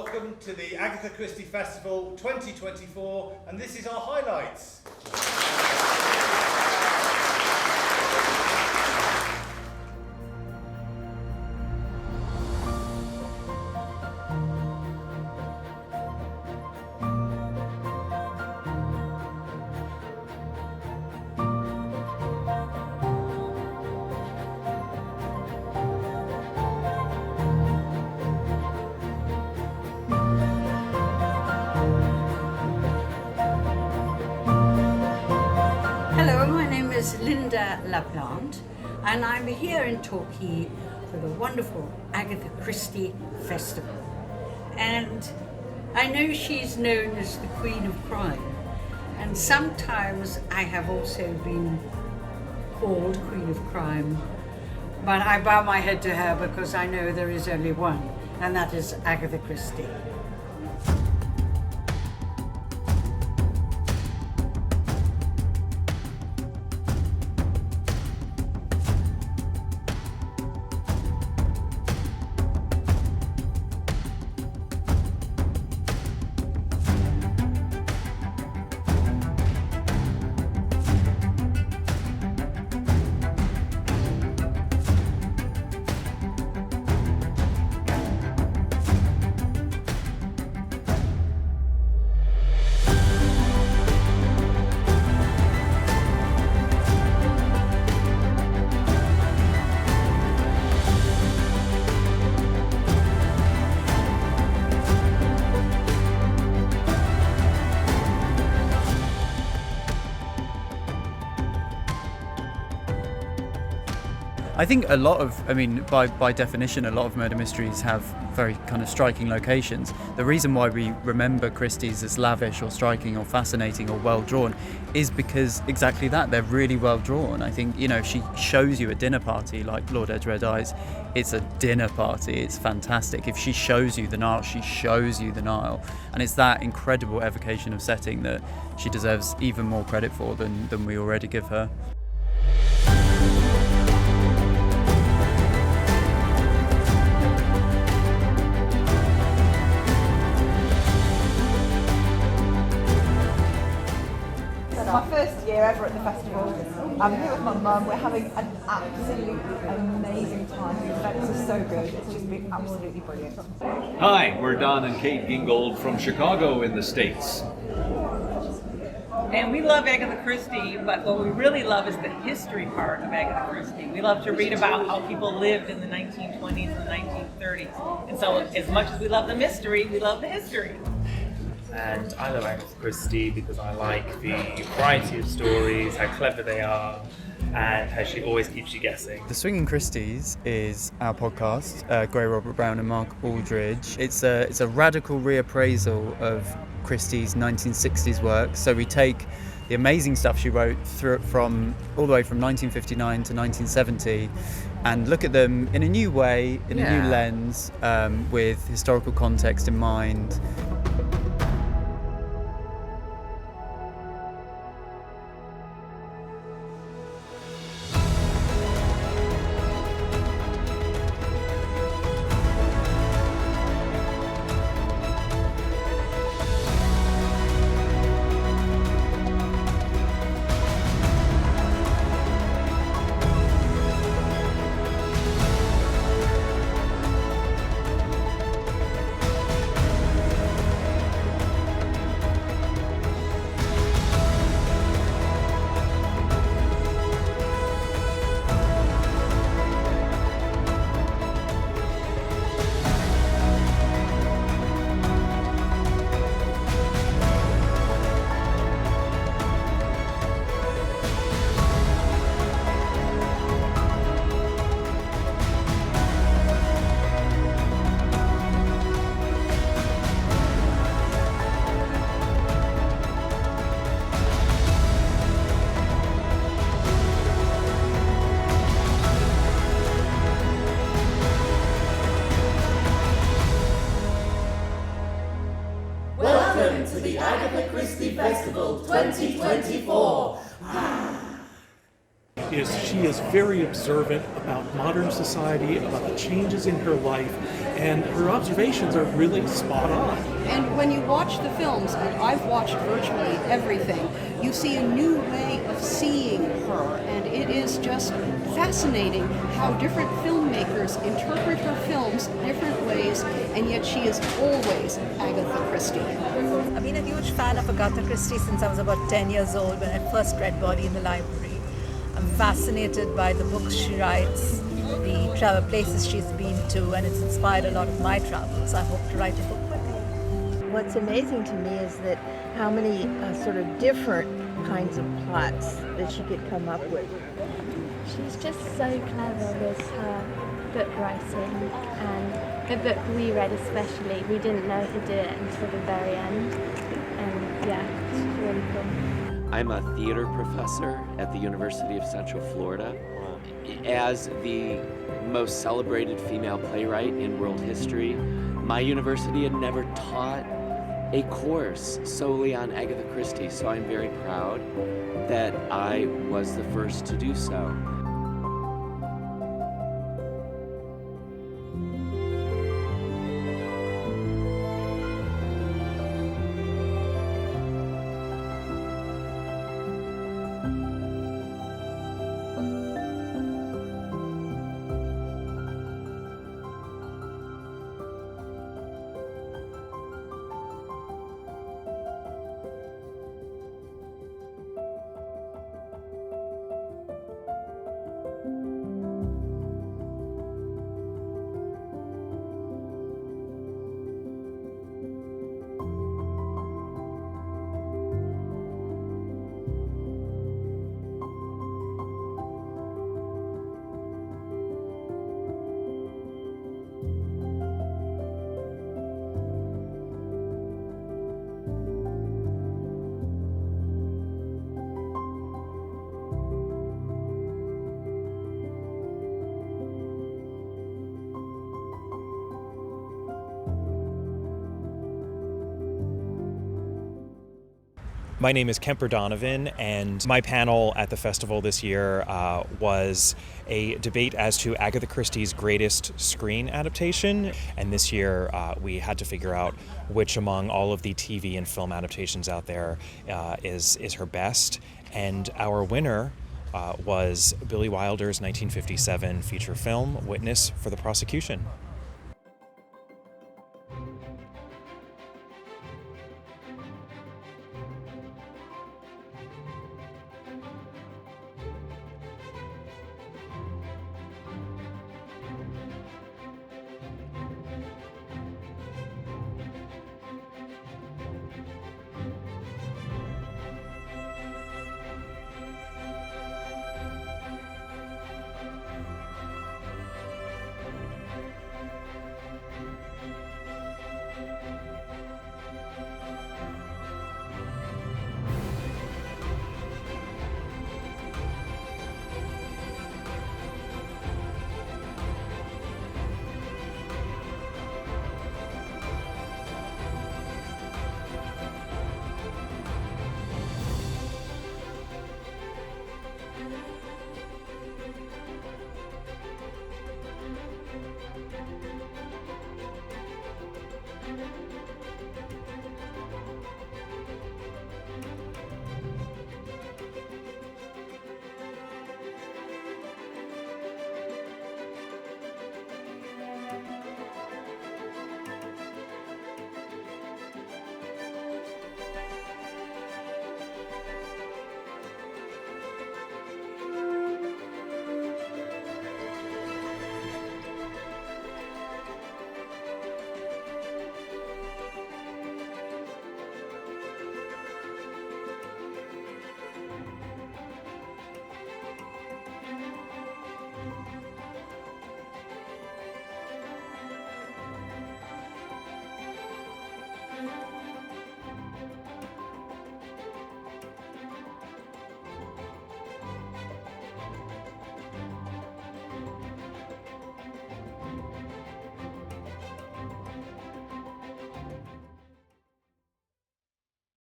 Welcome to the Agatha Christie Festival 2024, and this is our highlights. Hello, my name is Lynda La Plante, and I'm here in Torquay for the wonderful Agatha Christie Festival. And I know she's known as the Queen of Crime, and sometimes I have also been called Queen of Crime, but I bow my head to her because I know there is only one, and that is Agatha Christie. I think by definition, a lot of murder mysteries have very kind of striking locations. The reason why we remember Christie's as lavish or striking or fascinating or well drawn is because exactly that, they're really well drawn. I think, if she shows you a dinner party like Lord Edge Red Eyes, it's a dinner party, it's fantastic. If she shows you the Nile, she shows you the Nile. And it's that incredible evocation of setting that she deserves even more credit for than we already give her. My first year ever at the festival. I'm here with my mum. We're having an absolutely amazing time. The events are so good. It's just been absolutely brilliant. Hi, we're Don and Kate Gingold from Chicago in the States. And we love Agatha Christie, but what we really love is the history part of Agatha Christie. We love to read about how people lived in the 1920s and the 1930s. And so as much as we love the mystery, we love the history. And I love Agatha Christie because I like the variety of stories, how clever they are, and how she always keeps you guessing. The Swinging Christies is our podcast, Gray Robert Brown and Mark Aldridge. It's a radical reappraisal of Christie's 1960s work. So we take the amazing stuff she wrote from all the way from 1959 to 1970 and look at them in a new way, in a new lens, with historical context in mind. Welcome to the Agatha Christie Festival 2024. is she is very observant about modern society, about the changes in her life, and her observations are really spot on. And when you watch the films, and I've watched virtually everything, you see a new way of seeing her, and it is just fascinating how different filmmakers interpret her films different ways, and yet she is always Agatha Christie. I've been a huge fan of Agatha Christie since I was about 10 years old when I first read Body in the Library. I'm fascinated by the books she writes, the travel places she's been to, and it's inspired a lot of my travels. I hope to write a book with her. What's amazing to me is that how many sort of different kinds of plots that she could come up with. She's just so clever with her book writing, and the book we read especially, we didn't know to do it until the very end, and yeah, it's really cool. I'm a theater professor at the University of Central Florida. As the most celebrated female playwright in world history, my university had never taught a course solely on Agatha Christie, so I'm very proud that I was the first to do so. My name is Kemper Donovan, and my panel at the festival this year was a debate as to Agatha Christie's greatest screen adaptation. And this year we had to figure out which among all of the TV and film adaptations out there is her best. And our winner was Billy Wilder's 1957 feature film, Witness for the Prosecution.